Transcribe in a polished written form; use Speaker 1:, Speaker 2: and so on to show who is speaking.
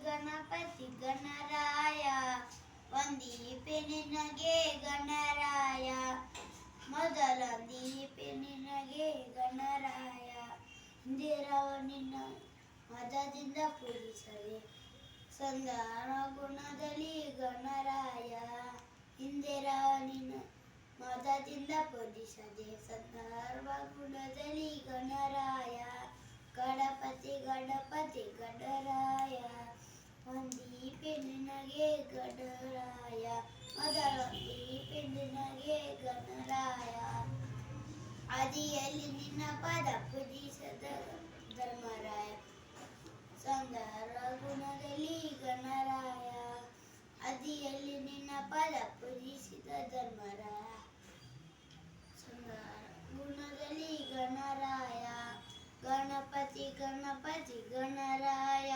Speaker 1: ಗಣಪತಿ ಗಣರಾಯ ವಂದಿಪೆ ನಿನಗೆ ಗಣರಾಯ ಮೊದಲೊಂದಿಪೆ ನಿನಗೆ ಗಣರಾಯ ಇಂದಿರವ ನಿನ್ನ ಮದದಿಂದ ಪೂಜಿಸದೆ ಸಂಧಾನ ಗುಣದಲ್ಲಿ ಗಣರಾಯ ಇಂದಿರವ ನಿನ್ನ ಮದದಿಂದ ಪೂಜಿಸದೆ ಸಂದರ್ಭ ಗುಣದಲ್ಲಿ ಗಣರಾಯ ಗಣಪತಿ ಗಣಪತಿ ಗಣರಾಯ ಒಂದೀಪೆ ನಿನಗೆ ಗಣರಾಯ ಮೊದಲೊಂದೀಪೆ ನಿನಗೆ ಗಣರಾಯ ಆದಿಯಲ್ಲಿ ನಿನ್ನ ಪದ ಪೂಜಿಸದ ಧರ್ಮರಾಯ ಸಂದರ್ಭ ಗುಣದಲ್ಲಿ ಗಣರಾಯ ಆದಿಯಲ್ಲಿ ನಿನ್ನ ಪದ ಪೂಜಿಸಿದ ಧರ್ಮರಾಯ ಗುಣದಲ್ಲಿ ಗಣರಾಯ ಗಣಪತಿ ಗಣಪತಿ ಗಣರಾಯ